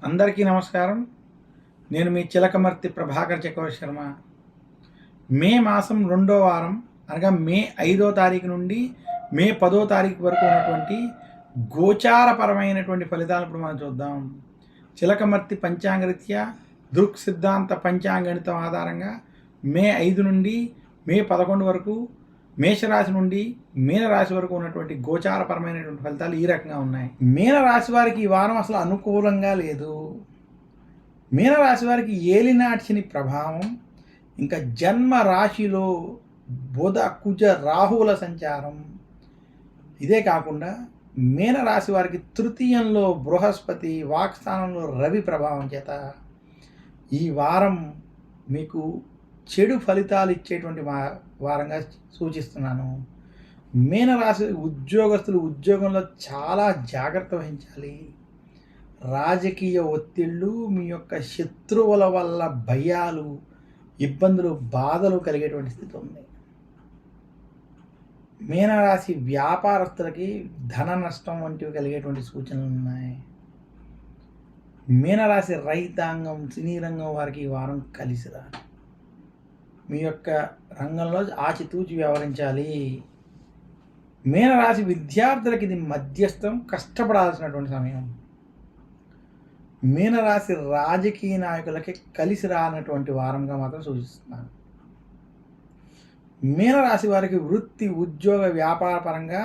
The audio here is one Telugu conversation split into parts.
అందరికీ నమస్కారం. నేను మీ చిలకమర్తి ప్రభాకర్ చక్రవర్తి శర్మ. మే మాసం 2వ వారం అనగా మే 5వ తారీఖు నుండి మే 10వ తారీఖు వరకు ఉన్నటువంటి గోచారపరమైనటువంటి ఫలితాలు ఇప్పుడు మనం చూద్దాం. చిలకమర్తి పంచాంగరీత్యా దృక్ సిద్ధాంత పంచాంగణితం ఆధారంగా మే 5 నుండి మే 11 వరకు మేషరాశి నుండి మీనరాశి వరకు ఉన్నటువంటి గోచారపరమైనటువంటి ఫలితాలు ఈ రకంగా ఉన్నాయి. మీనరాశి వారికి ఈ వారం అసలు అనుకూలంగా లేదు. మీనరాశి వారికి ఏలినాటి శని ప్రభావం, ఇంకా జన్మ రాశిలో బుధ కుజ రాహువుల సంచారం. ఇదే కాకుండా మీనరాశి వారికి తృతీయంలో బృహస్పతి, వాక్స్థానంలో రవి ప్రభావం చేత ఈ వారం మీకు చెడు ఫలితాలు ఇచ్చేటువంటి వారంగా సూచిస్తున్నాను. మీనరాశి ఉద్యోగస్తులు ఉద్యోగంలో చాలా జాగ్రత్త వహించాలి. రాజకీయ ఒత్తిళ్ళు, మీ యొక్క శత్రువుల వల్ల భయాలు, ఇబ్బందులు, బాధలు కలిగేటువంటి స్థితి ఉంది. మీనరాశి వ్యాపారస్తులకి ధన నష్టం వంటివి కలిగేటువంటి సూచనలు ఉన్నాయి. మీనరాశి రైతాంగం, సినీ రంగం వారికి ఈ వారం కలిసి రాదు. మీ యొక్క రంగంలో ఆచితూచి వ్యవహరించాలి. మీనరాశి విద్యార్థులకి ఇది మధ్యస్థం, కష్టపడాల్సినటువంటి సమయం. మీనరాశి రాజకీయ నాయకులకి కలిసి రానటువంటి వారంగా మాత్రం సూచిస్తున్నాను. మీనరాశి వారికి వృత్తి, ఉద్యోగ, వ్యాపార పరంగా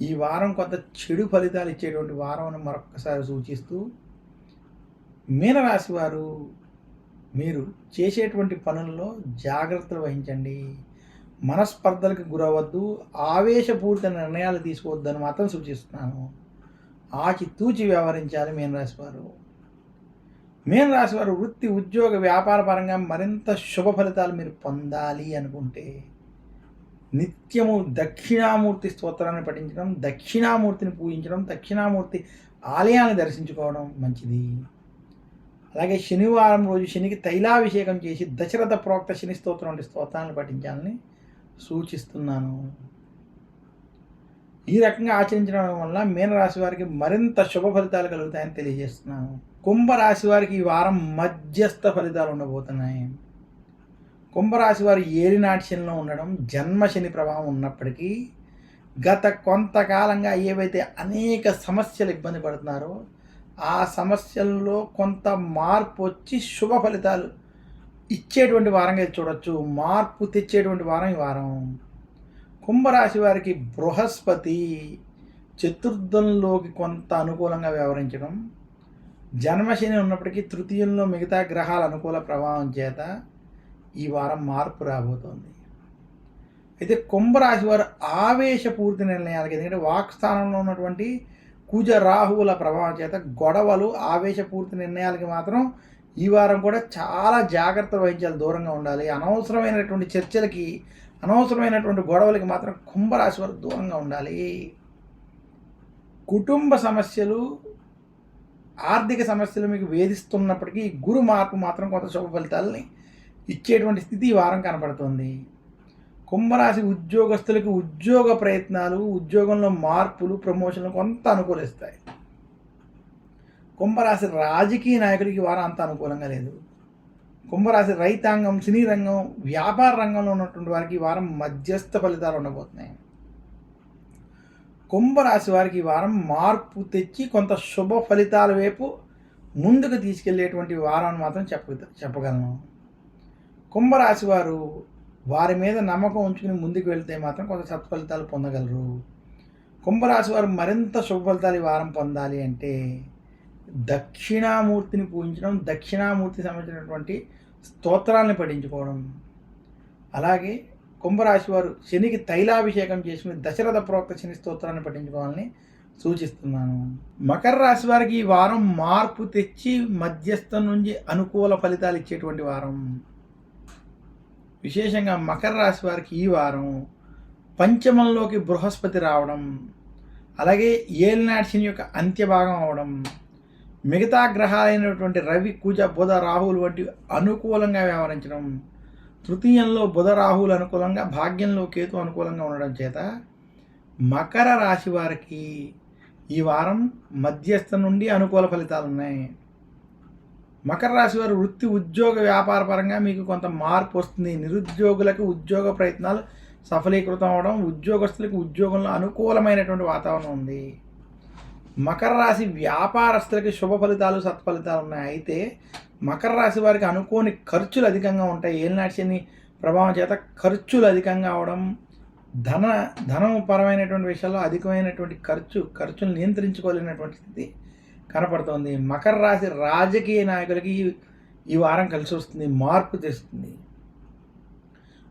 ఈ వారం కొంత చెడు ఫలితాలు ఇచ్చేటువంటి వారం అని మరొకసారి సూచిస్తూ, మీనరాశి వారు మీరు చేసేటువంటి పనుల్లో జాగ్రత్తలు వహించండి. మనస్పర్ధలకు గురవద్దు, ఆవేశపూరిత నిర్ణయాలు తీసుకోవద్దని మాత్రం సూచిస్తున్నాను. ఆచితూచి వ్యవహరించాలి మీనరాశి వారు. మీనరాశి వారు వృత్తి, ఉద్యోగ, వ్యాపార పరంగా మరింత శుభ ఫలితాలు మీరు పొందాలి అనుకుంటే నిత్యము దక్షిణామూర్తి స్తోత్రాన్ని పఠించడం, దక్షిణామూర్తిని పూజించడం, దక్షిణామూర్తి ఆలయాన్ని దర్శించుకోవడం మంచిది. అలాగే శనివారం రోజు శనికి తైలాభిషేకం చేసి దశరథ ప్రోక్త శని స్తోత్రం వంటి స్తోత్రాలను పఠించాలని సూచిస్తున్నాను. ఈ రకంగా ఆచరించడం వల్ల మీనరాశి వారికి మరింత శుభ ఫలితాలు కలుగుతాయని తెలియజేస్తున్నాను. కుంభరాశి వారికి ఈ వారం మధ్యస్థ ఫలితాలు ఉండబోతున్నాయి. కుంభరాశి వారు ఏలినాటి శనిలో ఉండడం, జన్మ శని ప్రభావం ఉన్నప్పటికీ గత కొంతకాలంగా ఏవైతే అనేక సమస్యలు ఇబ్బంది పడుతున్నారో ఆ సమస్యల్లో కొంత మార్పు వచ్చి శుభ ఫలితాలు ఇచ్చేటువంటి వారంగా చూడొచ్చు. మార్పు తెచ్చేటువంటి వారం ఈ వారం. కుంభరాశి వారికి బృహస్పతి చతుర్థంలోకి కొంత అనుకూలంగా వ్యవహరించడం, జన్మశని ఉన్నప్పటికీ తృతీయంలో మిగతా గ్రహాల అనుకూల ప్రభావం చేత ఈ వారం మార్పు రాబోతోంది. అయితే కుంభరాశి వారు ఆవేశపూరిత నిర్ణయాలకి, ఎందుకంటే వాక్స్థానంలో ఉన్నటువంటి కుజ రాహువుల ప్రభావం చేత గొడవలు, ఆవేశపూరిత నిర్ణయాలకి మాత్రం ఈ వారం కూడా చాలా జాగ్రత్త వహించాలి, దూరంగా ఉండాలి. అనవసరమైనటువంటి చర్చలకి, అనవసరమైనటువంటి గొడవలకి మాత్రం కుంభరాశి వారు దూరంగా ఉండాలి. కుటుంబ సమస్యలు, ఆర్థిక సమస్యలు మీకు వేధిస్తున్నప్పటికీ గురు మార్పు మాత్రం కొంత శుభ ఫలితాలని ఇచ్చేటువంటి స్థితి ఈ వారం కనపడుతుంది. కుంభరాశి ఉద్యోగస్తులకు ఉద్యోగ ప్రయత్నాలు, ఉద్యోగంలో మార్పులు, ప్రమోషన్లు కొంత అనుకూలిస్తాయి. కుంభరాశి రాజకీయ నాయకుడికి వారం అంత అనుకూలంగా లేదు. కుంభరాశి రైతాంగం, సినీ రంగం, వ్యాపార రంగంలో ఉన్నటువంటి వారికి ఈ వారం మధ్యస్థ ఫలితాలు ఉండబోతున్నాయి. కుంభరాశి వారికి ఈ వారం మార్పు తెచ్చి కొంత శుభ ఫలితాల వైపు ముందుకు తీసుకెళ్లేటువంటి వారం అని మాత్రం చెప్పగలను. కుంభరాశి వారు వారి మీద నమ్మకం ఉంచుకుని ముందుకు వెళ్తే మాత్రం కొంత సత్ఫలితాలు పొందగలరు. కుంభరాశి వారు మరింత శుభ ఫలితాలు ఈ వారం పొందాలి అంటే దక్షిణామూర్తిని పూజించడం, దక్షిణామూర్తి సంబంధించినటువంటి స్తోత్రాలను పఠించుకోవడం, అలాగే కుంభరాశి వారు శనికి తైలాభిషేకం చేసుకుని దశరథ ప్రోక్త శని స్తోత్రాన్ని పఠించుకోవాలని సూచిస్తున్నాను. మకర రాశి వారికి ఈ వారం మార్పు తెచ్చి మధ్యస్థం నుంచి అనుకూల ఫలితాలు ఇచ్చేటువంటి వారం. విశేషంగా మకర రాశి వారికి ఈ వారం పంచమంలోకి బృహస్పతి రావడం, అలాగే ఏలినాటి శని యొక్క అంత్యభాగం అవడం, మిగతా గ్రహాలైనటువంటి రవి, కుజ, బుధ, రాహువులు వంటి అనుకూలంగా వ్యవహరించడం, తృతీయంలో బుధ రాహువులు అనుకూలంగా, భాగ్యంలో కేతు అనుకూలంగా ఉండడం చేత మకర రాశి వారికి ఈ వారం మధ్యస్థ నుండి అనుకూల ఫలితాలు ఉన్నాయి. మకర రాశి వారు వృత్తి ఉద్యోగ వ్యాపార పరంగా మీకు కొంత మార్పు వస్తుంది. నిరుద్యోగులకు ఉద్యోగ ప్రయత్నాలు సఫలీకృతం అవడం, ఉద్యోగస్తులకు ఉద్యోగంలో అనుకూలమైనటువంటి వాతావరణం ఉంది. మకర రాశి వ్యాపారస్తులకి శుభ ఫలితాలు సత్ఫలితాలు ఉన్నాయి. అయితే మకర రాశి వారికి అనుకోని ఖర్చులు అధికంగా ఉంటాయి. ఏలినాటి శని ప్రభావం చేత ఖర్చులు అధికంగా అవడం, ధనం పరమైనటువంటి విషయాల్లో అధికమైనటువంటి ఖర్చులు నియంత్రించుకోలేనటువంటి స్థితి కనపడుతోంది. మకర రాశి రాజకీయ నాయకులకి ఈ వారం కలిసి వస్తుంది, మార్పు తెస్తుంది.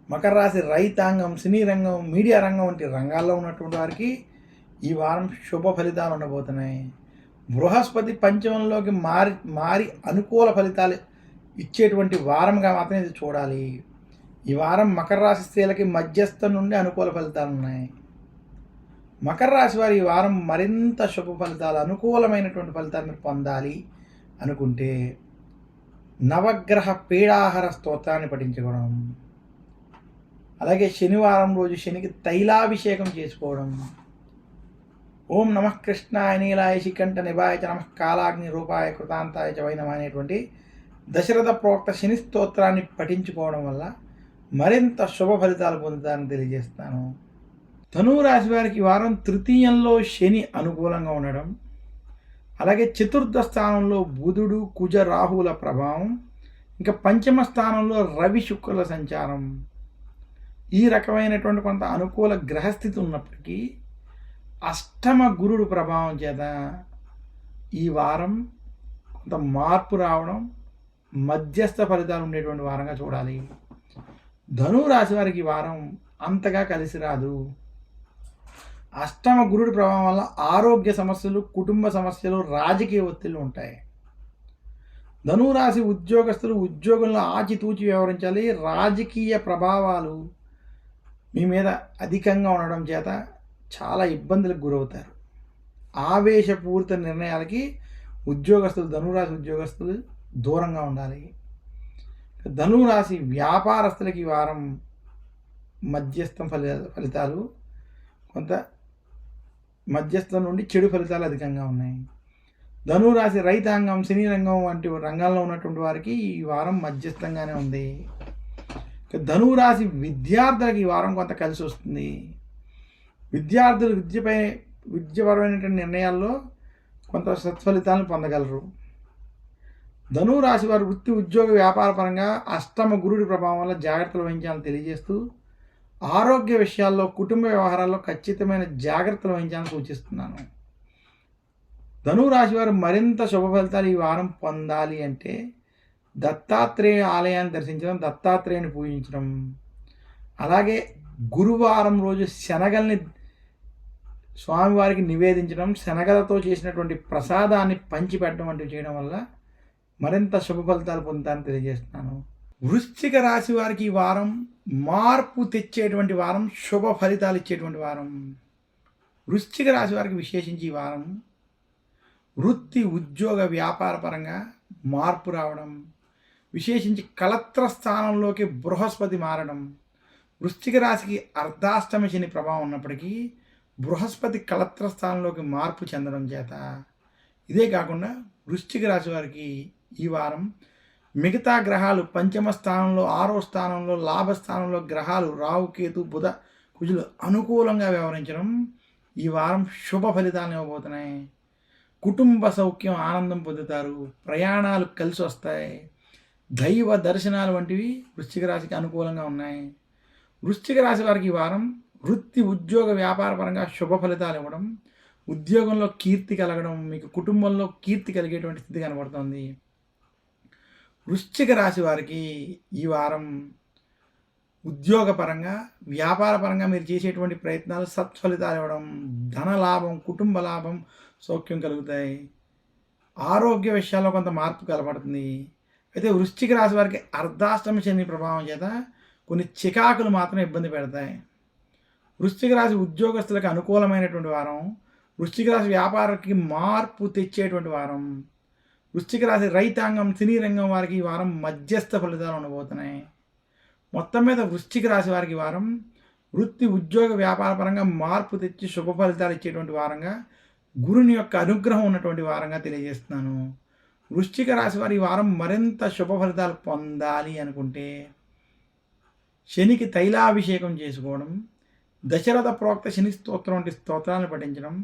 మకర రాశి రైతాంగం, సినీ రంగం, మీడియా రంగం వంటి రంగాల్లో ఉన్నటువంటి వారికి ఈ వారం శుభ ఫలితాలు ఉండబోతున్నాయి. బృహస్పతి పంచమంలోకి మారి అనుకూల ఫలితాలు ఇచ్చేటువంటి వారంగా మాత్రం ఇది చూడాలి. ఈ వారం మకర రాశి స్త్రీలకి మధ్యస్థం నుండి అనుకూల ఫలితాలు ఉన్నాయి. మకర రాశి వారి ఈ వారం మరింత శుభ ఫలితాలు, అనుకూలమైనటువంటి ఫలితాలు మీరు పొందాలి అనుకుంటే నవగ్రహ పీడాహార స్తోత్రాన్ని పఠించుకోవడం, అలాగే శనివారం రోజు శనికి తైలాభిషేకం చేసుకోవడం, ఓం నమః కృష్ణాయ నీలాయ శికంఠ నిభాయ చ నమః కాలాగ్ని రూపాయ కృతాంతాయ చ వై నమః అనేటువంటి దశరథ ప్రోక్త శని స్తోత్రాన్ని పఠించుకోవడం వల్ల మరింత శుభ ఫలితాలు పొందుతారని తెలియజేస్తాను. ధనువు రాశి వారికి ఈ వారం తృతీయంలో శని అనుకూలంగా ఉండడం, అలాగే చతుర్థ స్థానంలో బుధుడు కుజ రాహువుల ప్రభావం, ఇంకా పంచమ స్థానంలో రవి శుక్రుల సంచారం, ఈ రకమైనటువంటి కొంత అనుకూల గ్రహస్థితి ఉన్నప్పటికీ అష్టమ గురుడు ప్రభావం చేత ఈ వారం కొంత మార్పు రావడం, మధ్యస్థ ఫలితాలు ఉండేటువంటి వారంగా చూడాలి. ధనువు రాశి వారికి ఈ వారం అంతగా కలిసి రాదు. అష్టమ గురుడి ప్రభావం వల్ల ఆరోగ్య సమస్యలు, కుటుంబ సమస్యలు, రాజకీయ ఒత్తిళ్లు ఉంటాయి. ధనువు రాశి ఉద్యోగస్తులు ఉద్యోగంలో ఆచితూచి వ్యవహరించాలి. రాజకీయ ప్రభావాలు మీ మీద అధికంగా ఉండడం చేత చాలా ఇబ్బందులకు గురవుతారు. ఆవేశపూరిత నిర్ణయాలకి ధనురాశి ఉద్యోగస్తులు దూరంగా ఉండాలి. ధనురాశి వ్యాపారస్తులకి ఈ వారం మధ్యస్థం ఫలితాలు, కొంత మధ్యస్థం నుండి చెడు ఫలితాలు అధికంగా ఉన్నాయి. ధనురాశి రైతాంగం, సినీ రంగం వంటి రంగాల్లో ఉన్నటువంటి వారికి ఈ వారం మధ్యస్థంగానే ఉంది. ధనురాశి విద్యార్థులకు ఈ వారం కొంత కలిసి వస్తుంది. విద్యార్థులు విద్యపరమైనటువంటి నిర్ణయాల్లో కొంత సత్ఫలితాలను పొందగలరు. ధనువు రాశి వారు వృత్తి ఉద్యోగ వ్యాపార పరంగా అష్టమ గురుడి ప్రభావం వల్ల జాగ్రత్తలు వహించాలని తెలియజేస్తూ, ఆరోగ్య విషయాల్లో, కుటుంబ వ్యవహారాల్లో ఖచ్చితమైన జాగ్రత్తలు వహించాలని సూచిస్తున్నాను. ధనువు రాశి వారు మరింత శుభ ఫలితాలు ఈ వారం పొందాలి అంటే దత్తాత్రేయ ఆలయాన్ని దర్శించడం, దత్తాత్రేయుని పూజించడం, అలాగే గురువారం రోజు శనగల్ని స్వామివారికి నివేదించడం, శనగలతో చేసినటువంటి ప్రసాదాన్ని పంచిపెట్టడం వంటివి చేయడం వల్ల మరింత శుభ ఫలితాలు పొందుతారని తెలియజేస్తున్నాను. వృశ్చిక రాశి వారికి ఈ వారం మార్పు తెచ్చేటువంటి వారం, శుభ ఫలితాలు ఇచ్చేటువంటి వారం. వృశ్చిక రాశి వారికి విశేషించి ఈ వారం వృత్తి ఉద్యోగ వ్యాపార పరంగా మార్పు రావడం, విశేషించి కలత్ర స్థానంలోకి బృహస్పతి మారడం. వృశ్చిక రాశికి అర్ధాష్టమ శని ప్రభావం ఉన్నప్పటికీ బృహస్పతి కలత్ర స్థానంలోకి మార్పు చెందడం చేత, ఇదే కాకుండా వృశ్చిక రాశి వారికి ఈ వారం మిగతా గ్రహాలు పంచమ స్థానంలో, 6వ స్థానంలో, లాభస్థానంలో గ్రహాలు రాహు, కేతు, బుధ, కుజులు అనుకూలంగా వ్యవహరించడం ఈ వారం శుభ ఫలితాలను ఇవ్వబోతున్నాయి. కుటుంబ సౌఖ్యం, ఆనందం పొందుతారు. ప్రయాణాలు కలిసి వస్తాయి. దైవ దర్శనాలు వంటివి వృశ్చిక రాశికి అనుకూలంగా ఉన్నాయి. వృశ్చిక రాశి వారికి ఈ వారం వృత్తి ఉద్యోగ వ్యాపార పరంగా శుభ ఫలితాలు ఇవ్వడం, ఉద్యోగంలో కీర్తి కలగడం, మీకు కుటుంబంలో కీర్తి కలిగేటువంటి స్థితి కనబడుతుంది. వృశ్చిక రాశి వారికి ఈ వారం ఉద్యోగపరంగా వ్యాపార పరంగా మీరు చేసేటువంటి ప్రయత్నాలు సత్ఫలితాలు ఇవ్వడం, ధన లాభం, కుటుంబ లాభం, సౌఖ్యం కలుగుతాయి. ఆరోగ్య విషయాల్లో కొంత మార్పు కనబడుతుంది. అయితే వృశ్చిక రాశి వారికి అర్ధాష్టమ శని ప్రభావం చేత కొన్ని చికాకులు మాత్రం ఇబ్బంది పెడతాయి. వృశ్చిక రాశి ఉద్యోగస్తులకు అనుకూలమైనటువంటి వారం, వృశ్చిక రాశి వ్యాపారానికి మార్పు తెచ్చేటువంటి వారం. వృశ్చిక రాశి రైతాంగం, సినీ రంగం వారికి ఈ వారం మధ్యస్థ ఫలితాలు ఉండబోతున్నాయి. మొత్తం మీద వృశ్చిక రాశి వారికి ఈ వారం వృత్తి ఉద్యోగ వ్యాపార పరంగా మార్పు తెచ్చి శుభ ఫలితాలు ఇచ్చేటువంటి వారంగా, గురుని యొక్క అనుగ్రహం ఉన్నటువంటి వారంగా తెలియజేస్తున్నాను. వృశ్చిక రాశి వారు ఈ వారం మరింత శుభ ఫలితాలు పొందాలి అనుకుంటే శనికి తైలాభిషేకం చేసుకోవడం, దశరథ ప్రోక్త శని స్తోత్రం వంటి స్తోత్రాలను పఠించడం,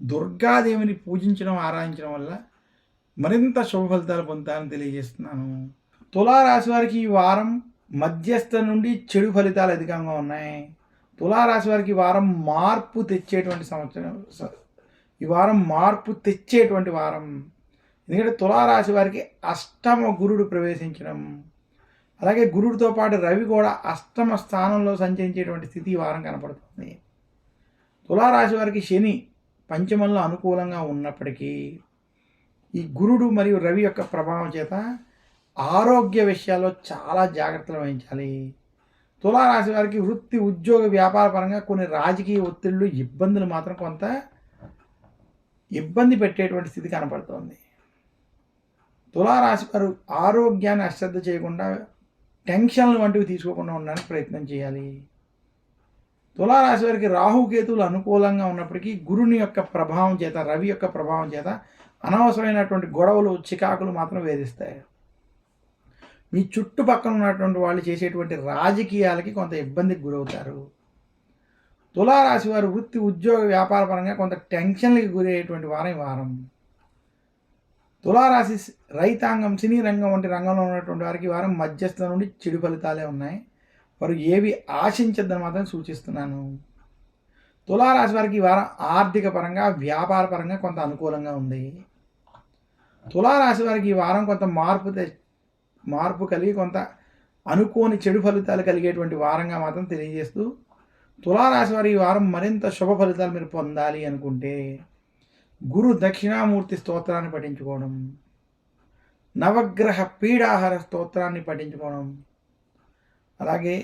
దుర్గాదేవిని పూజించడం, ఆరాధించడం వల్ల మరింత శుభ ఫలితాలు పొందుతారని తెలియజేస్తున్నాను. తులారాశి వారికి ఈ వారం మధ్యస్థ నుండి చెడు ఫలితాలు అధికంగా ఉన్నాయి. తులారాశి వారికి ఈ వారం మార్పు తెచ్చేటువంటి సంవత్సరం, ఈ వారం మార్పు తెచ్చేటువంటి వారం. ఎందుకంటే తులారాశి వారికి అష్టమ గురుడు ప్రవేశించడం, అలాగే గురుడితో పాటు రవి కూడా అష్టమ స్థానంలో సంచరించేటువంటి స్థితి ఈ వారం కనపడుతుంది. తులారాశి వారికి శని పంచమంలో అనుకూలంగా ఉన్నప్పటికీ ఈ గురుడు మరియు రవి యొక్క ప్రభావం చేత ఆరోగ్య విషయాల్లో చాలా జాగ్రత్తలు వహించాలి. తులారాశి వారికి వృత్తి, ఉద్యోగ, వ్యాపార పరంగా కొన్ని రాజకీయ ఒత్తిళ్లు, ఇబ్బందులు మాత్రం కొంత ఇబ్బంది పెట్టేటువంటి స్థితి కనపడుతోంది. తులారాశి వారు ఆరోగ్యాన్ని అశ్రద్ధ చేయకుండా, టెన్షన్లు వంటివి తీసుకోకుండా ఉండడానికి ప్రయత్నం చేయాలి. తులారాశి వారికి రాహుకేతువులు అనుకూలంగా ఉన్నప్పటికీ గురుని యొక్క ప్రభావం చేత, రవి యొక్క ప్రభావం చేత అనవసరమైనటువంటి గొడవలు, చికాకులు మాత్రం వేధిస్తాయి. మీ చుట్టుపక్కల ఉన్నటువంటి వాళ్ళు చేసేటువంటి రాజకీయాలకి కొంత ఇబ్బందికి గురవుతారు. తులారాశి వారు వృత్తి, ఉద్యోగ, వ్యాపార పరంగా కొంత టెన్షన్లకి గురయ్యేటువంటి వారం ఈ వారం. తులారాశి రైతాంగం, సినీ రంగం వంటి రంగంలో ఉన్నటువంటి వారికి వారం మధ్యస్థ నుండి చెడు ఫలితాలే ఉన్నాయి. వారు ఏవి ఆశించద్దని మాత్రం సూచిస్తున్నాను. తులారాశి వారికి ఈ వారం ఆర్థిక పరంగా, వ్యాపార పరంగా కొంత అనుకూలంగా ఉంది. తులారాశి వారికి ఈ వారం కొంత మార్పు కలిగి కొంత అనుకోని చెడు ఫలితాలు కలిగేటువంటి వారంగా మాత్రం తెలియజేస్తూ, తులారాశి వారి ఈ వారం మరింత శుభ ఫలితాలు మీరు పొందాలి అనుకుంటే గురు దక్షిణామూర్తి స్తోత్రాన్ని పఠించుకోవడం, నవగ్రహ పీడాహార స్తోత్రాన్ని పఠించుకోవడం, అలాగే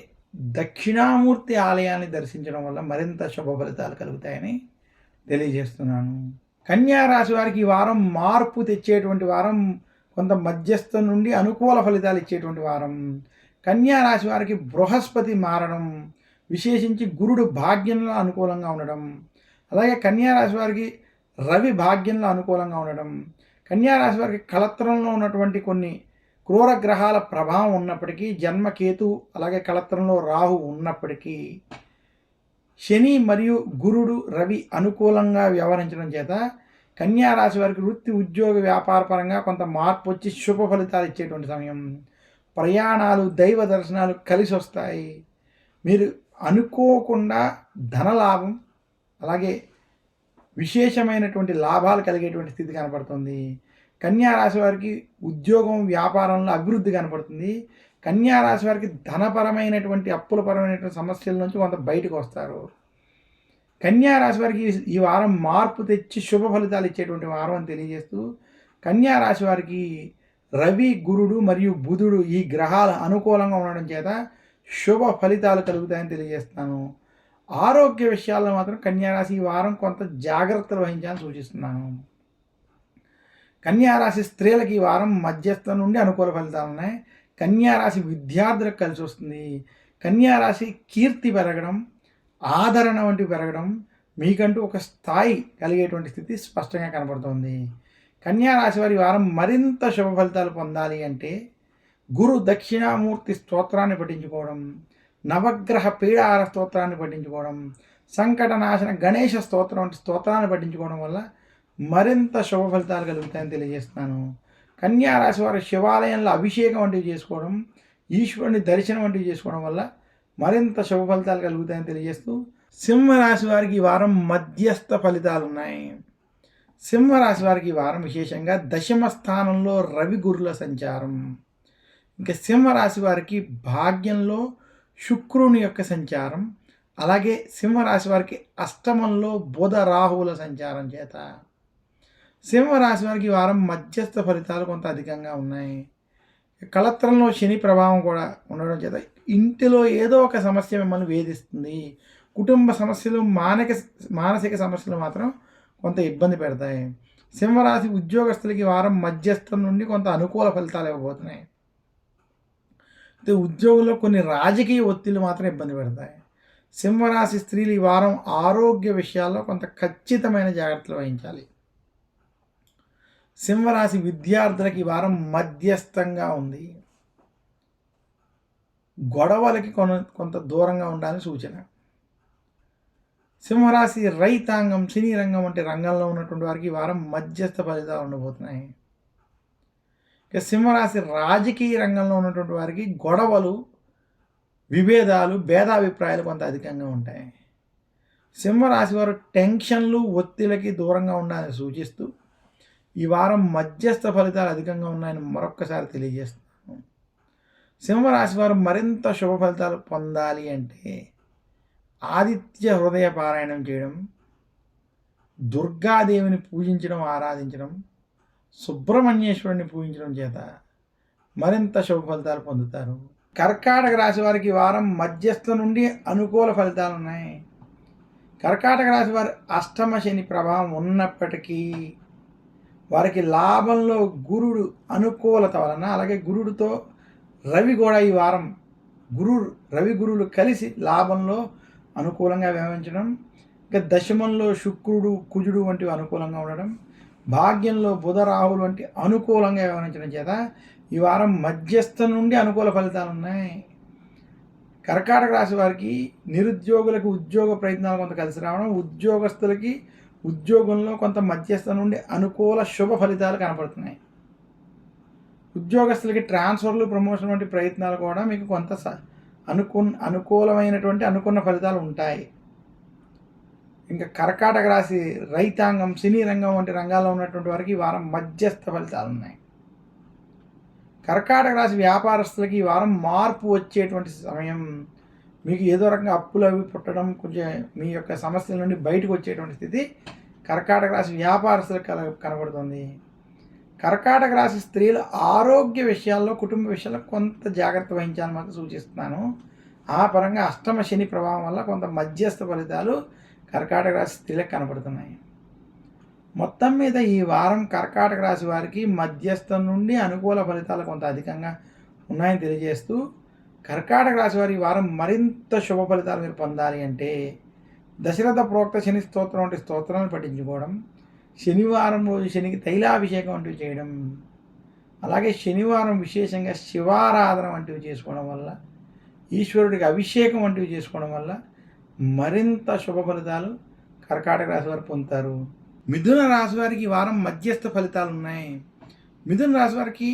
దక్షిణామూర్తి ఆలయాన్ని దర్శించడం వల్ల మరింత శుభ ఫలితాలు కలుగుతాయని తెలియజేస్తున్నాను. కన్యా రాశి వారికి ఈ వారం మార్పు తెచ్చేటువంటి వారం, కొంత మధ్యస్థం నుండి అనుకూల ఫలితాలు ఇచ్చేటువంటి వారం. కన్యా రాశి వారికి బృహస్పతి మారడం, విశేషించి గురుడు భాగ్యంలో అనుకూలంగా ఉండడం, అలాగే కన్యా రాశి వారికి రవి భాగ్యంలో అనుకూలంగా ఉండడం, కన్యా రాశి వారికి కళత్రంలో ఉన్నటువంటి కొన్ని క్రూర గ్రహాల ప్రభావం ఉన్నప్పటికీ, జన్మకేతు అలాగే కళత్రంలో రాహు ఉన్నప్పటికీ శని మరియు గురుడు, రవి అనుకూలంగా వ్యవహరించడం చేత కన్యా రాశి వారికి వృత్తి, ఉద్యోగ, వ్యాపార పరంగా కొంత మార్పు వచ్చి శుభ ఫలితాలు ఇచ్చేటువంటి సమయం. ప్రయాణాలు, దైవ దర్శనాలు కలిసి వస్తాయి. మీరు అనుకోకుండా ధనలాభం, అలాగే విశేషమైనటువంటి లాభాలు కలిగేటువంటి స్థితి కనపడుతుంది. కన్యా రాశి వారికి ఉద్యోగం, వ్యాపారంలో అభివృద్ధి కనపడుతుంది. కన్యా రాశి వారికి ధనపరమైనటువంటి, అప్పులపరమైనటువంటి సమస్యల నుంచి కొంత బయటకు వస్తారు. కన్యా రాశి వారికి ఈ వారం మార్పు తెచ్చి శుభ ఫలితాలు ఇచ్చేటువంటి వారం అని తెలియజేస్తూ, కన్యా రాశి వారికి రవి, గురుడు మరియు బుధుడు ఈ గ్రహాలు అనుకూలంగా ఉండడం చేత శుభ ఫలితాలు కలుగుతాయని తెలియజేస్తున్నాను. ఆరోగ్య విషయాల్లో మాత్రం కన్యా రాశి ఈ వారం కొంత జాగ్రత్తలు వహించాలని సూచిస్తున్నాను. కన్యా రాశి స్త్రీలకు ఈ వారం మధ్యస్థం నుండి అనుకూల ఫలితాలు ఉన్నాయి. కన్యా రాశి విద్యార్థులకు కలిసి వస్తుంది. కన్యా రాశి కీర్తి పెరగడం, ఆదరణ వంటివి పెరగడం, మీకంటూ ఒక స్థాయి కలిగేటువంటి స్థితి స్పష్టంగా కనపడుతుంది. కన్యా రాశి వారి వారం మరింత శుభ ఫలితాలు పొందాలి అంటే గురు దక్షిణామూర్తి స్తోత్రాన్ని పఠించుకోవడం, నవగ్రహ పీడాహార స్తోత్రాన్ని పఠించుకోవడం, సంకటనాశన గణేష స్తోత్రం వంటి స్తోత్రాన్ని పఠించుకోవడం వల్ల మరింత శుభ ఫలితాలు కలుగుతాయని తెలియజేస్తున్నాను. కన్యా రాశి వారి శివాలయంలో అభిషేకం వంటివి చేసుకోవడం, ఈశ్వరుని దర్శనం వంటివి చేసుకోవడం వల్ల మరింత శుభ ఫలితాలు కలుగుతాయని తెలియజేస్తూ, సింహరాశి వారికి ఈ వారం మధ్యస్థ ఫలితాలు ఉన్నాయి. సింహరాశి వారికి ఈ వారం విశేషంగా దశమ స్థానంలో రవి గురుల సంచారం, ఇంకా సింహరాశి వారికి భాగ్యంలో శుక్రుని యొక్క సంచారం, అలాగే సింహరాశి వారికి అష్టమంలో బుధ రాహువుల సంచారం చేత సింహరాశి వారికి ఈ వారం మధ్యస్థ ఫలితాలు కొంత అధికంగా ఉన్నాయి. కళత్రంలో శని ప్రభావం కూడా ఉండడం చేత ఇంటిలో ఏదో ఒక సమస్య మిమ్మల్ని వేధిస్తుంది. కుటుంబ సమస్యలు, మానసిక సమస్యలు మాత్రం కొంత ఇబ్బంది పెడతాయి. సింహరాశి ఉద్యోగస్తులకి వారం మధ్యస్థం నుండి కొంత అనుకూల ఫలితాలు ఇవ్వబోతున్నాయి. ఉద్యోగంలో కొన్ని రాజకీయ ఒత్తిళ్లు మాత్రం ఇబ్బంది పెడతాయి. సింహరాశి స్త్రీలు ఈ వారం ఆరోగ్య విషయాల్లో కొంత ఖచ్చితమైన జాగ్రత్తలు వహించాలి. సింహరాశి విద్యార్థులకి ఈ వారం మధ్యస్థంగా ఉంది. గొడవలకి కొంత దూరంగా ఉండాలని సూచన. సింహరాశి రైతాంగం, సినీ రంగం వంటి రంగంలో ఉన్నటువంటి వారికి ఈ వారం మధ్యస్థ ఫలితాలు ఉండబోతున్నాయి. ఇక సింహరాశి రాజకీయ రంగంలో ఉన్నటువంటి వారికి గొడవలు, విభేదాలు, భేదాభిప్రాయాలు కొంత అధికంగా ఉంటాయి. సింహరాశి వారు టెన్షన్లు, ఒత్తిడికి దూరంగా ఉండాలని సూచిస్తూ ఈ వారం మధ్యస్థ ఫలితాలు అధికంగా ఉన్నాయని మరొక్కసారి తెలియజేస్తున్నాను. సింహరాశి వారు మరింత శుభ ఫలితాలు పొందాలి అంటే ఆదిత్య హృదయ పారాయణం చేయడం, దుర్గాదేవిని పూజించడం, ఆరాధించడం, సుబ్రహ్మణ్యేశ్వరుని పూజించడం చేత మరింత శుభ ఫలితాలు పొందుతారు. కర్కాటక రాశి వారికి వారం మధ్యస్థ నుండి అనుకూల ఫలితాలు ఉన్నాయి. కర్కాటక రాశి వారి అష్టమ శని ప్రభావం ఉన్నప్పటికీ వారికి లాభంలో గురుడు అనుకూలత వలన, అలాగే గురుడితో రవి కూడా ఈ వారం రవి గురువులు కలిసి లాభంలో అనుకూలంగా వ్యవహరించడం, ఇక దశమంలో శుక్రుడు, కుజుడు వంటివి అనుకూలంగా ఉండడం, భాగ్యంలో బుధ, రాహులు వంటి అనుకూలంగా వ్యవహరించడం చేత ఈ వారం మధ్యస్థం నుండి అనుకూల ఫలితాలు ఉన్నాయి. కర్కాటక రాశి వారికి నిరుద్యోగులకు ఉద్యోగ ప్రయత్నాలు కొంత కలిసి రావడం, ఉద్యోగస్తులకి ఉద్యోగంలో కొంత మధ్యస్థం నుండి అనుకూల శుభ ఫలితాలు కనపడుతున్నాయి. ఉద్యోగస్తులకి ట్రాన్స్ఫర్లు, ప్రమోషన్ వంటి ప్రయత్నాలు కూడా మీకు కొంత అనుకూలమైనటువంటి అనుకున్న ఫలితాలు ఉంటాయి. ఇంకా కర్కాటక రాశి రైతాంగం, సినీ రంగం వంటి రంగాల్లో ఉన్నటువంటి వారికి ఈ వారం మధ్యస్థ ఫలితాలు ఉన్నాయి. కర్కాటక రాశి వ్యాపారస్తులకి ఈ వారం మార్పు వచ్చేటువంటి సమయం. మీకు ఏదో రకంగా అప్పులు అవి పుట్టడం, కొంచెం మీ యొక్క సమస్యల నుండి బయటకు వచ్చేటువంటి స్థితి కర్కాటక రాశి వ్యాపారస్తులకు కనబడుతుంది. కర్కాటక రాశి స్త్రీల ఆరోగ్య విషయాల్లో, కుటుంబ విషయాల్లో కొంత జాగ్రత్త వహించాలని మాత్రం సూచిస్తున్నాను. ఆ పరంగా అష్టమ శని ప్రభావం వల్ల కొంత మధ్యస్థ ఫలితాలు కర్కాటక రాశి స్త్రీలకు కనబడుతున్నాయి. మొత్తం మీద ఈ వారం కర్కాటక రాశి వారికి మధ్యస్థం నుండి అనుకూల ఫలితాలు కొంత అధికంగా ఉన్నాయని తెలియజేస్తూ, కర్కాటక రాశి వారి వారం మరింత శుభ ఫలితాలు మీరు పొందాలి అంటే దశరథ ప్రోక్త శని స్తోత్రం వంటి స్తోత్రాలను పఠించుకోవడం, శనివారం రోజు శనికి తైలాభిషేకం వంటివి చేయడం, అలాగే శనివారం విశేషంగా శివారాధన వంటివి చేసుకోవడం వల్ల, ఈశ్వరుడికి అభిషేకం వంటివి చేసుకోవడం వల్ల మరింత శుభ ఫలితాలు కర్కాటక రాశి వారు పొందుతారు. మిథున రాశి వారికి ఈ వారం మధ్యస్థ ఫలితాలు ఉన్నాయి. మిథున రాశి వారికి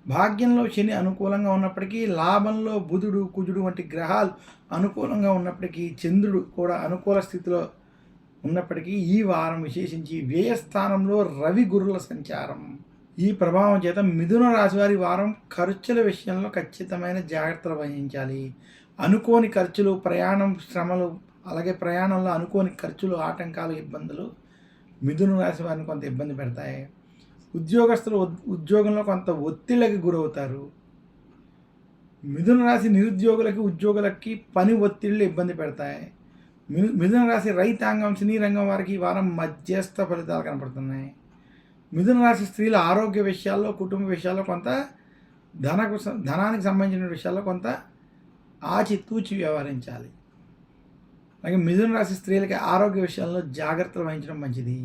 భాగ్యంలో శని అనుకూలంగా ఉన్నప్పటికీ, లాభంలో బుధుడు, కుజుడు వంటి గ్రహాలు అనుకూలంగా ఉన్నప్పటికీ, చంద్రుడు కూడా అనుకూల స్థితిలో ఉన్నప్పటికీ ఈ వారం విశేషించి వ్యయస్థానంలో రవి గురుల సంచారం, ఈ ప్రభావం చేత మిథున రాశి వారి వారం ఖర్చుల విషయంలో ఖచ్చితమైన జాగ్రత్తలు వహించాలి. అనుకోని ఖర్చులు, ప్రయాణం శ్రమలు, అలాగే ప్రయాణంలో అనుకోని ఖర్చులు, ఆటంకాలు, ఇబ్బందులు మిథున రాశి వారిని కొంత ఇబ్బంది పెడతాయి. ఉద్యోగస్తులు ఉద్యోగంలో కొంత ఒత్తిళ్ళకి గురవుతారు. మిథున రాశి నిరుద్యోగులకి, ఉద్యోగులకి పని ఒత్తిళ్ళు ఇబ్బంది పెడతాయి. మిథున రాశి రైతాంగం, సినీ రంగం వారికి ఈ వారం మధ్యస్థ ఫలితాలు కనపడుతున్నాయి. మిథున రాశి స్త్రీల ఆరోగ్య విషయాల్లో, కుటుంబ విషయాల్లో కొంత ధనానికి సంబంధించిన విషయాల్లో కొంత ఆచితూచి వ్యవహరించాలి. అలాగే మిథున రాశి స్త్రీలకి ఆరోగ్య విషయాల్లో జాగ్రత్తలు వహించడం మంచిది.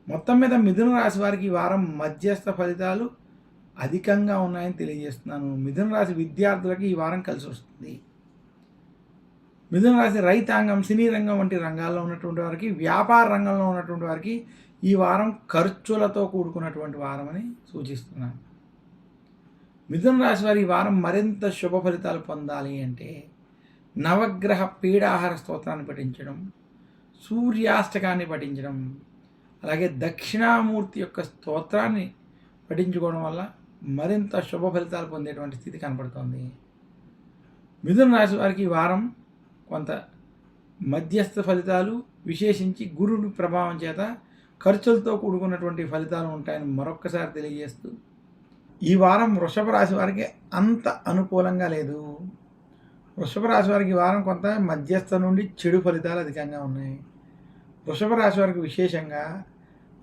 మొత్తం మీద మిథున రాశి వారికి ఈ వారం మధ్యస్థ ఫలితాలు అధికంగా ఉన్నాయని తెలియజేస్తున్నాను. మిథున రాశి విద్యార్థులకి ఈ వారం కలిసి వస్తుంది. మిథున రాశి రైతాంగం, సినీ రంగం వంటి రంగాల్లో ఉన్నటువంటి వారికి, వ్యాపార రంగంలో ఉన్నటువంటి వారికి ఈ వారం ఖర్చులతో కూడుకున్నటువంటి వారం అని సూచిస్తున్నాను. మిథున రాశి వారి ఈ వారం మరింత శుభ ఫలితాలు పొందాలి అంటే నవగ్రహ పీడాహార స్తోత్రాన్ని పఠించడం, సూర్యాష్టకాన్ని పఠించడం, అలాగే దక్షిణామూర్తి యొక్క స్తోత్రాన్ని పఠించుకోవడం వల్ల మరింత శుభ ఫలితాలు పొందేటువంటి స్థితి కనపడుతోంది. మిథున రాశి వారికి ఈ వారం కొంత మధ్యస్థ ఫలితాలు, విశేషించి గురుడి ప్రభావం చేత ఖర్చులతో కూడుకున్నటువంటి ఫలితాలు ఉంటాయని మరొక్కసారి తెలియజేస్తూ, ఈ వారం వృషభ రాశి వారికి అంత అనుకూలంగా లేదు. వృషభ రాశి వారికి ఈ వారం కొంత మధ్యస్థ నుండి చెడు ఫలితాలు అధికంగా ఉన్నాయి. వృషభ రాశి వారికి విశేషంగా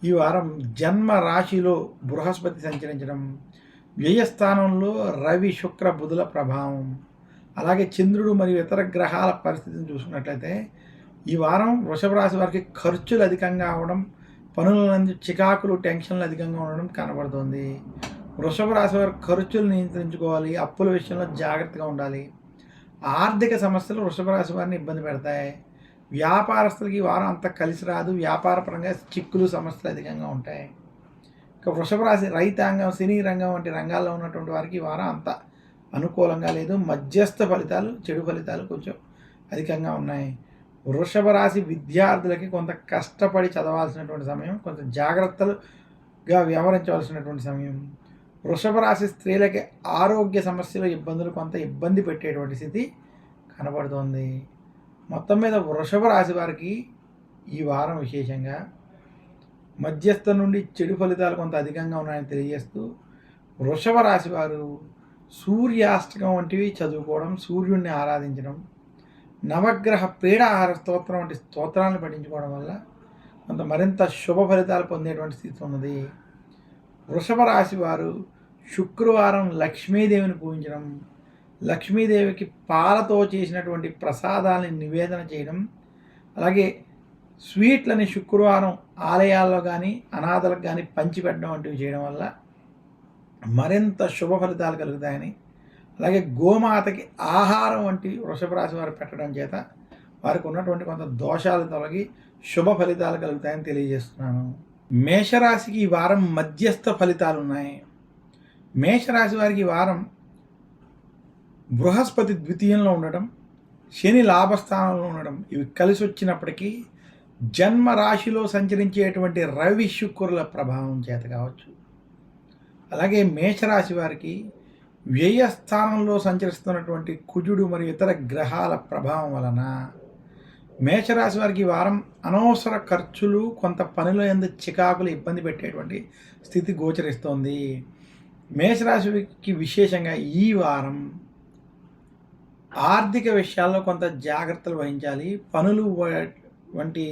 ఈ వారం జన్మ రాశిలో బృహస్పతి సంచరించడం, వ్యయస్థానంలో రవి, శుక్ర, బుధుల ప్రభావం, అలాగే చంద్రుడు మరియు ఇతర గ్రహాల పరిస్థితిని చూసుకున్నట్లయితే ఈ వారం వృషభ రాశి వారికి ఖర్చులు అధికంగా అవడం, పనులందు చికాకులు, టెన్షన్లు అధికంగా ఉండడం కనబడుతుంది. వృషభ రాశి వారు ఖర్చులు నియంత్రించుకోవాలి. అప్పుల విషయంలో జాగ్రత్తగా ఉండాలి. ఆర్థిక సమస్యలు వృషభ రాశి వారిని ఇబ్బంది పెడతాయి. వ్యాపారస్తులకి ఈ వారం అంత కలిసి రాదు. వ్యాపారపరంగా చిక్కులు, సమస్యలు అధికంగా ఉంటాయి. ఇక వృషభ రాశి రైతాంగం, సినీ రంగం వంటి రంగాల్లో ఉన్నటువంటి వారికి ఈ వారం అంత అనుకూలంగా లేదు. మధ్యస్థ ఫలితాలు, చెడు ఫలితాలు కొంచెం అధికంగా ఉన్నాయి. వృషభ రాశి విద్యార్థులకి కొంత కష్టపడి చదవాల్సినటువంటి సమయం, కొంత జాగ్రత్తలుగా వ్యవహరించవలసినటువంటి సమయం. వృషభ రాశి స్త్రీలకి ఆరోగ్య సమస్యలు, ఇబ్బందులు కొంత ఇబ్బంది పెట్టేటువంటి స్థితి కనబడుతోంది. మొత్తం మీద వృషభ రాశి వారికి ఈ వారం విశేషంగా మధ్యస్థ నుండి చెడు ఫలితాలు కొంత అధికంగా ఉన్నాయని తెలియజేస్తూ, వృషభ రాశి వారు సూర్యాష్టకం వంటివి చదువుకోవడం, సూర్యుడిని ఆరాధించడం, నవగ్రహ పీడాహార స్తోత్రం వంటి స్తోత్రాలను పఠించుకోవడం వల్ల కొంత మరింత శుభ ఫలితాలు పొందేటువంటి స్థితి ఉన్నది. వృషభ రాశి వారు శుక్రవారం లక్ష్మీదేవిని పూజించడం, లక్ష్మీదేవికి పాలతో చేసినటువంటి ప్రసాదాలని నివేదన చేయడం, అలాగే స్వీట్లని శుక్రవారం ఆలయాల్లో కానీ అనాథలకు కానీ పంచిపెట్టడం వంటివి చేయడం వల్ల మరింత శుభ ఫలితాలు కలుగుతాయని, అలాగే గోమాతకి ఆహారం వంటి వృషభ రాశి వారు పెట్టడం చేత వారికి ఉన్నటువంటి కొంత దోషాలు తొలగి శుభ ఫలితాలు కలుగుతాయని తెలియజేస్తున్నాను. మేషరాశికి ఈ వారం మధ్యస్థ ఫలితాలు ఉన్నాయి. మేషరాశి వారికి ఈ వారం బృహస్పతి ద్వితీయంలో ఉండడం, శని లాభస్థానంలో ఉండడం ఇవి కలిసి వచ్చినప్పటికీ జన్మ రాశిలో సంచరించేటువంటి రవి శుక్రుల ప్రభావం చేత కావచ్చు. అలాగే మేషరాశి వారికి వ్యయస్థానంలో సంచరిస్తున్నటువంటి కుజుడు మరియు ఇతర గ్రహాల ప్రభావం వలన మేషరాశి వారికి ఈ వారం అనవసర ఖర్చులు, కొంత పనిలో ఎందుకు చికాకులు ఇబ్బంది పెట్టేటువంటి స్థితి గోచరిస్తోంది. మేషరాశికి విశేషంగా ఈ వారం ఆర్థిక విషయాల్లో కొంత జాగ్రత్తలు వహించాలి. పనులు వంటి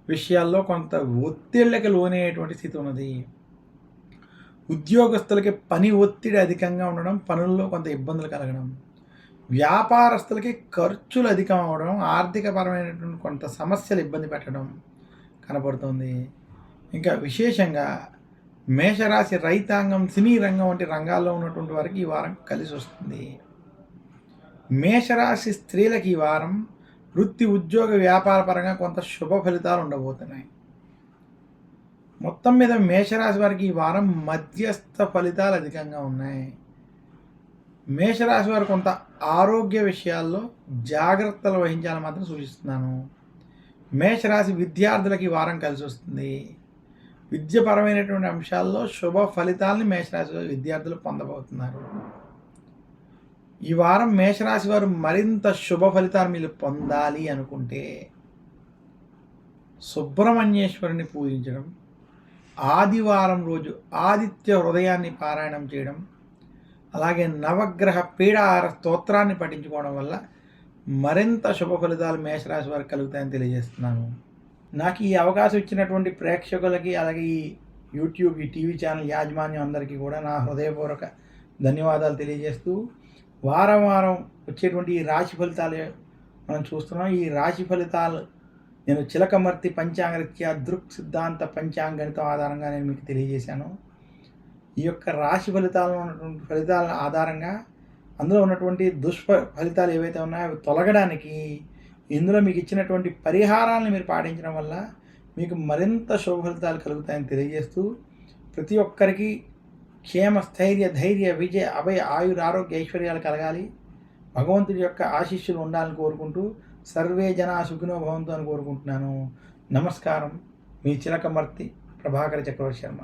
విషయాల్లో కొంత ఒత్తిళ్ళకి లోనయ్యేటువంటి స్థితి ఉన్నది. ఉద్యోగస్తులకి పని ఒత్తిడి అధికంగా ఉండడం, పనుల్లో కొంత ఇబ్బందులు కలగడం, వ్యాపారస్తులకి ఖర్చులు అధికం అవడం, ఆర్థికపరమైనటువంటి కొంత సమస్యలు ఇబ్బంది పెట్టడం కనపడుతుంది. ఇంకా విశేషంగా మేషరాశి రైతాంగం, సినీ రంగం వంటి రంగాల్లో ఉన్నటువంటి వారికి ఈ వారం కలిసి వస్తుంది. మేషరాశి స్త్రీలకి ఈ వారం వృత్తి, ఉద్యోగ, వ్యాపార పరంగా కొంత శుభ ఫలితాలు ఉండబోతున్నాయి. మొత్తం మీద మేషరాశి వారికి ఈ వారం మధ్యస్థ ఫలితాలు అధికంగా ఉన్నాయి. మేషరాశి వారు కొంత ఆరోగ్య విషయాల్లో జాగ్రత్తలు వహించాలని మాత్రం సూచిస్తున్నాను. మేషరాశి విద్యార్థులకి ఈ వారం కలిసి వస్తుంది. విద్యపరమైనటువంటి అంశాల్లో శుభ ఫలితాలని మేషరాశి విద్యార్థులు పొందబోతున్నారు. ఈ వారం మేషరాశి వారు మరింత శుభ ఫలితాలు మీరు పొందాలి అనుకుంటే సుబ్రహ్మణ్యేశ్వరుని పూజించడం, ఆదివారం రోజు ఆదిత్య హృదయాన్ని పారాయణం చేయడం, అలాగే నవగ్రహ పీడాహార స్తోత్రాన్ని పఠించుకోవడం వల్ల మరింత శుభ ఫలితాలు మేషరాశి వారికి కలుగుతాయని తెలియజేస్తున్నాను. నాకు ఈ అవకాశం ఇచ్చినటువంటి ప్రేక్షకులకి, అలాగే ఈ యూట్యూబ్, ఈ టీవీ ఛానల్ యాజమాన్యం అందరికీ కూడా నా హృదయపూర్వక ధన్యవాదాలు తెలియజేస్తూ, వారం వారం వచ్చేటువంటి ఈ రాశి ఫలితాలు మనం చూస్తున్నాం. ఈ రాశి ఫలితాలు నేను చిలకమర్తి పంచాంగరీత్యా దృక్ సిద్ధాంత పంచాంగణితం ఆధారంగా నేను మీకు తెలియజేశాను. ఈ యొక్క రాశి ఫలితాలను ఉన్నటువంటి ఫలితాల ఆధారంగా అందులో ఉన్నటువంటి ఫలితాలు ఏవైతే ఉన్నాయో అవి తొలగడానికి ఇందులో మీకు ఇచ్చినటువంటి పరిహారాలను మీరు పాటించడం వల్ల మీకు మరింత శుభ ఫలితాలు కలుగుతాయని తెలియజేస్తూ, ప్రతి ఒక్కరికి క్షేమ, స్థైర్య, ధైర్య, విజయ, అభయ, ఆయుర, ఆరోగ్య, ఐశ్వర్యాలు కలగాలి, భగవంతుడి యొక్క ఆశీస్సులు ఉండాలని కోరుకుంటూ సర్వే జనా సుఖినో భవంతు అని కోరుకుంటున్నాను. నమస్కారం. మీ చిలకమర్తి ప్రభాకర చక్రవర్తి శర్మ.